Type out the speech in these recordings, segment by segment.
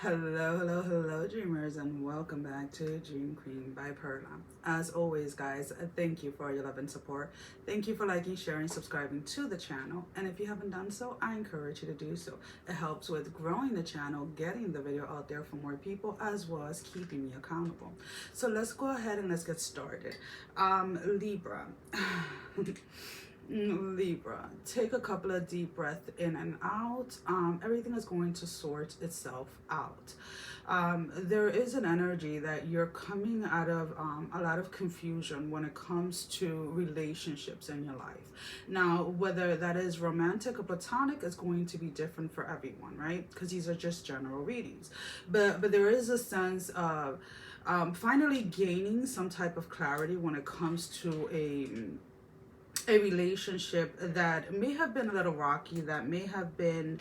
Hello, dreamers, and welcome back to Dream Queen by Perla. As always, guys, thank you for your love and support. Thank you for liking, sharing, subscribing to the channel. And if you haven't done so, I encourage you to do so. It helps with growing the channel, getting the video out there for more people, as well as keeping me accountable. So let's go ahead and let's get started. Libra. Libra, take a couple of deep breaths in and out. Everything is going to sort itself out. There is an energy that you're coming out of a lot of confusion when it comes to relationships in your life. Now, whether that is romantic or platonic is going to be different for everyone, right? Because these are just general readings. But there is a sense of finally gaining some type of clarity when it comes to a relationship that may have been a little rocky, that may have been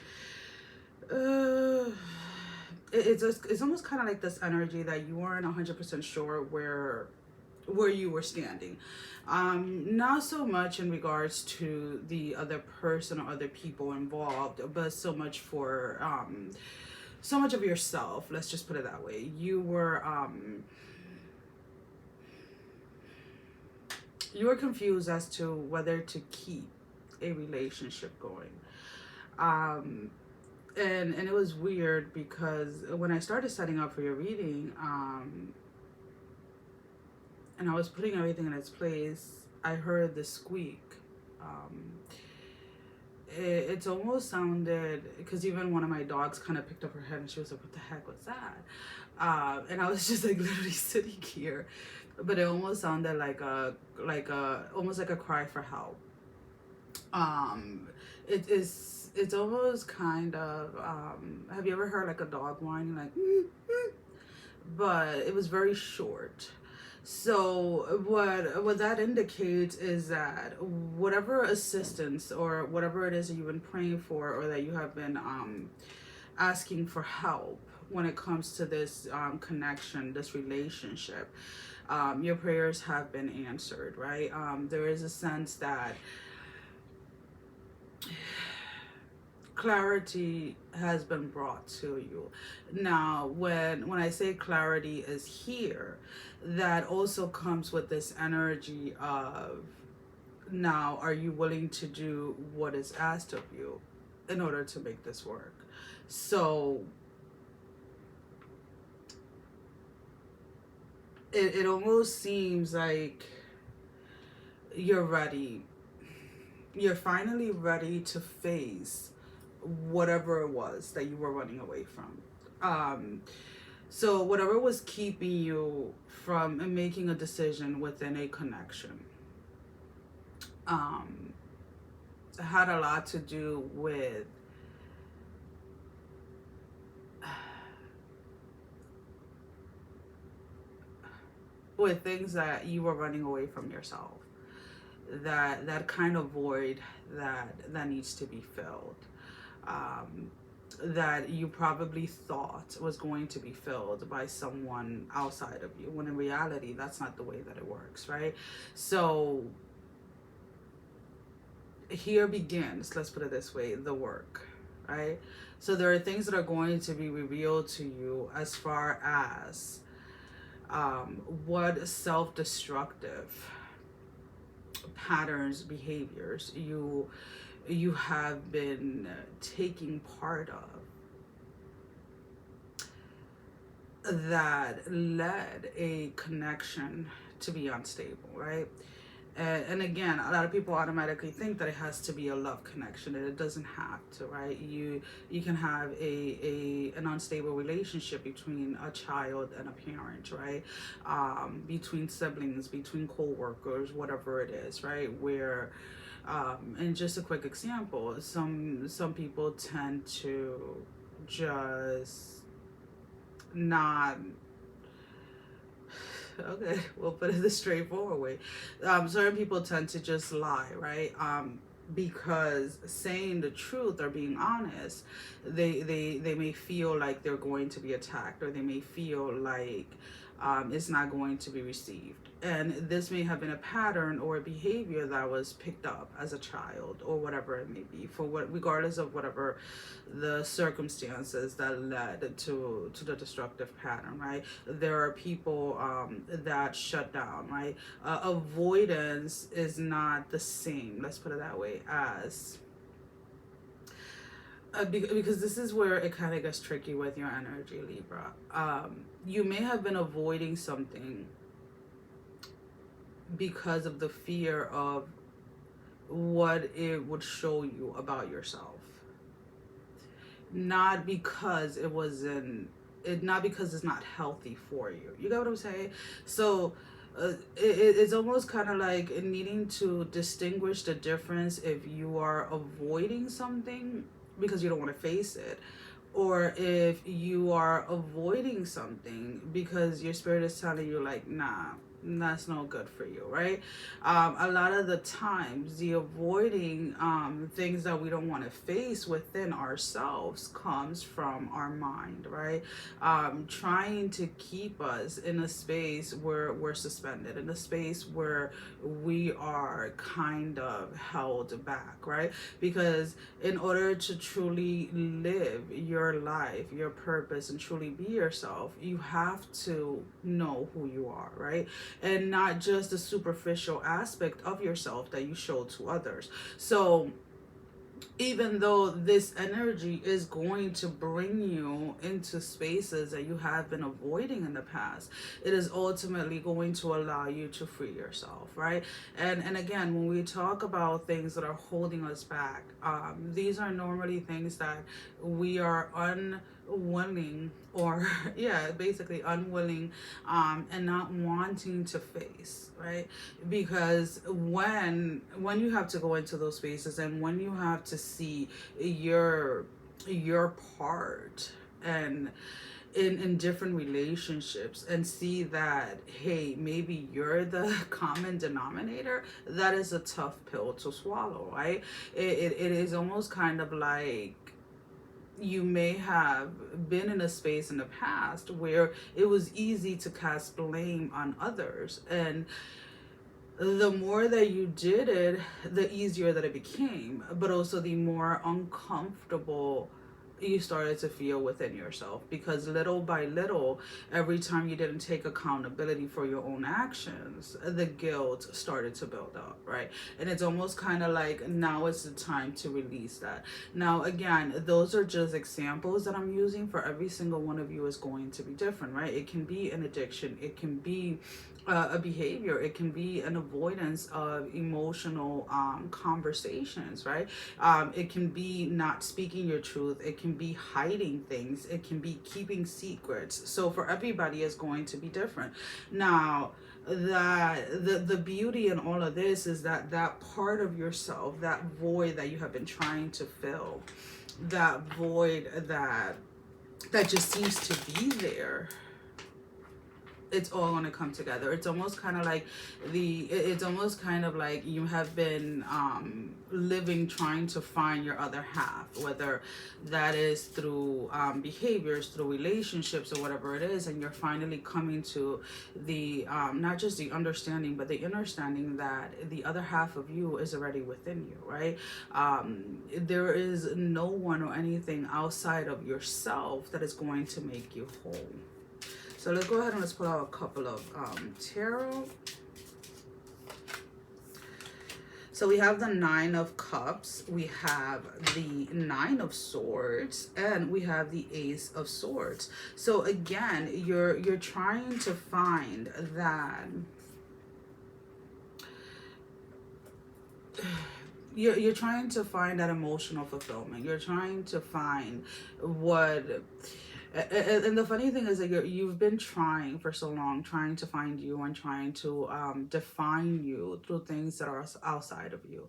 it's almost kind of like this energy that you weren't 100% sure where you were standing. Not so much in regards to the other person or other people involved, but so much of yourself, let's just put it that way. You were confused as to whether to keep a relationship going. And it was weird because when I started setting up for your reading, and I was putting everything in its place, I heard the squeak. It's almost sounded, because even one of my dogs kind of picked up her head and she was like, what the heck was that? And I was just like literally sitting here, but it almost sounded almost like a cry for help. It's almost kind of, have you ever heard like a dog whining, like, but it was very short. So what that indicates is that whatever assistance or whatever it is that you've been praying for, or that you have been asking for help when it comes to this connection, this relationship, your prayers have been answered, right? There is a sense that clarity has been brought to you. Now, when I say clarity is here, that also comes with this energy of, now are you willing to do what is asked of you in order to make this work? So it almost seems like you're ready. You're finally ready to face whatever it was that you were running away from. So whatever was keeping you from making a decision within a connection had a lot to do with things that you were running away from yourself. That kind of void that needs to be filled. That you probably thought was going to be filled by someone outside of you, when in reality that's not the way that it works, right? So here begins, let's put it this way, the work, right? So there are things that are going to be revealed to you as far as what self-destructive patterns, behaviors you have been taking part of that led a connection to be unstable, right? And again, a lot of people automatically think that it has to be a love connection, and it doesn't have to, right? You can have an unstable relationship between a child and a parent, right? Between siblings, between co-workers, whatever it is, right? Where and just a quick example, some people tend to just not, okay, we'll put it the straightforward way. Certain people tend to just lie, right? Because saying the truth or being honest, they may feel like they're going to be attacked, or they may feel like is not going to be received. And this may have been a pattern or a behavior that was picked up as a child or whatever it may be, for what, regardless of whatever the circumstances that led to the destructive pattern, right? There are people that shut down, right? Avoidance is not the same, let's put it that way, as because this is where it kind of gets tricky with your energy, Libra. You may have been avoiding something because of the fear of what it would show you about yourself, not because it wasn't it not because it's not healthy for you. You get what I'm saying? So it's almost kind of like needing to distinguish the difference if you are avoiding something because you don't want to face it, or if you are avoiding something because your spirit is telling you like, nah, that's no good for you, right? A lot of the times the avoiding things that we don't want to face within ourselves comes from our mind, right? Trying to keep us in a space where we're suspended, in a space where we are kind of held back, right? Because in order to truly live your life, your purpose, and truly be yourself, you have to know who you are, right? And not just the superficial aspect of yourself that you show to others. So even though this energy is going to bring you into spaces that you have been avoiding in the past, it is ultimately going to allow you to free yourself, right? And again, when we talk about things that are holding us back, these are normally things that we are unwilling, or yeah, basically unwilling, and not wanting to face, right? Because when you have to go into those spaces, and when you have to see your part, and in different relationships, and see that, hey, maybe you're the common denominator, that is a tough pill to swallow, right? It is almost kind of like you may have been in a space in the past where it was easy to cast blame on others, and the more that you did it, the easier that it became, but also the more uncomfortable you started to feel within yourself, because little by little, every time you didn't take accountability for your own actions, the guilt started to build up, right? And it's almost kind of like, now is the time to release that. Now again, those are just examples that I'm using. For every single one of you is going to be different, right? It can be an addiction, it can be a behavior, it can be an avoidance of emotional conversations, right? It can be not speaking your truth, it can be hiding things, it can be keeping secrets. So for everybody is going to be different. Now that the beauty in all of this is that that part of yourself, that void that you have been trying to fill, that void that just seems to be there, it's all going to come together. It's almost kind of like it's almost kind of like you have been living trying to find your other half, whether that is through behaviors, through relationships, or whatever it is, and you're finally coming to the not just the understanding, but the understanding that the other half of you is already within you, right? There is no one or anything outside of yourself that is going to make you whole. So let's go ahead and let's pull out a couple of tarot. So we have the Nine of Cups, we have the Nine of Swords, and we have the Ace of Swords. So again, you're trying to find that you're trying to find that emotional fulfillment. You're trying to find what. And the funny thing is that you've been trying for so long, trying to find you and trying to define you through things that are outside of you.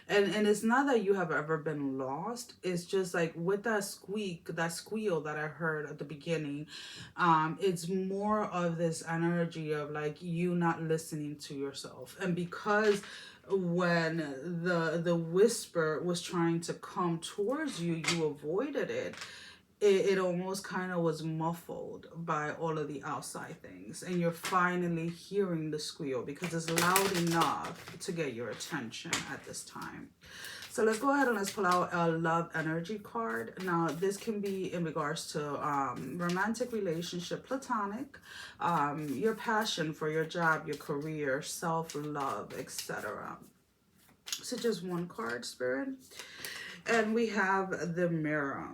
And it's not that you have ever been lost. It's just like with that squeal that I heard at the beginning, it's more of this energy of like you not listening to yourself. And because when the whisper was trying to come towards you, you avoided it. it almost kind of was muffled by all of the outside things, and you're finally hearing the squeal because it's loud enough to get your attention at this time. So let's go ahead and let's pull out a love energy card. Now, this can be in regards to romantic relationship, platonic, your passion for your job, your career, self-love, etc. So just one card, Spirit. And we have the Mirror.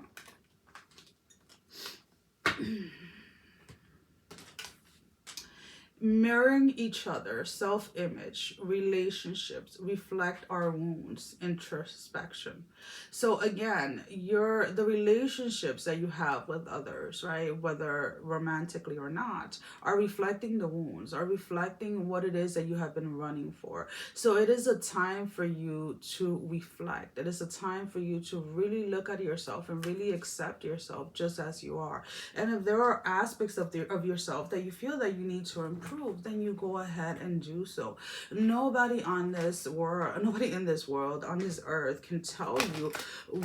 Mirroring each other, self-image, relationships reflect our wounds, introspection. So again, the relationships that you have with others, right, whether romantically or not, are reflecting the wounds, are reflecting what it is that you have been running for. So it is a time for you to reflect. It is a time for you to really look at yourself and really accept yourself just as you are. And if there are aspects of yourself that you feel that you need to improve, then you go ahead and do so. Nobody on this world, nobody in this world, on this earth, can tell you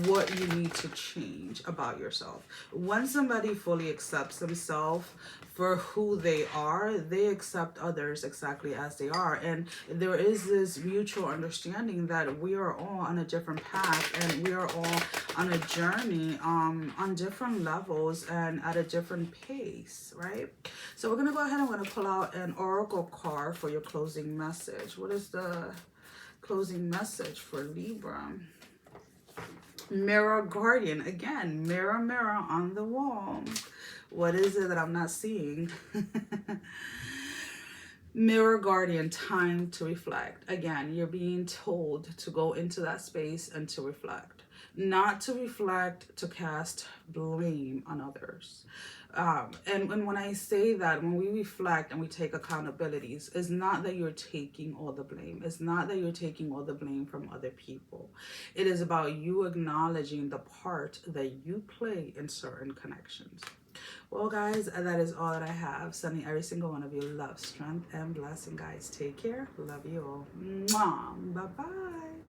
what you need to change about yourself. When somebody fully accepts themselves for who they are, they accept others exactly as they are. And there is this mutual understanding that we are all on a different path, and we are all on a journey on different levels and at a different pace, right? So we're going to go ahead and we're going to pull out an oracle card for your closing message. What is the closing message for Libra? Mirror Guardian. Again, mirror, mirror on the wall. What is it that I'm not seeing? Mirror Guardian, time to reflect. Again, you're being told to go into that space and to reflect. Not to reflect to cast blame on others. And when I say that, when we reflect and we take accountabilities, it's not that you're taking all the blame. It's not that you're taking all the blame from other people. It is about you acknowledging the part that you play in certain connections. Well, guys, that is all that I have. Sending every single one of you love, strength, and blessing, guys. Take care. Love you all. Mwah. Bye-bye.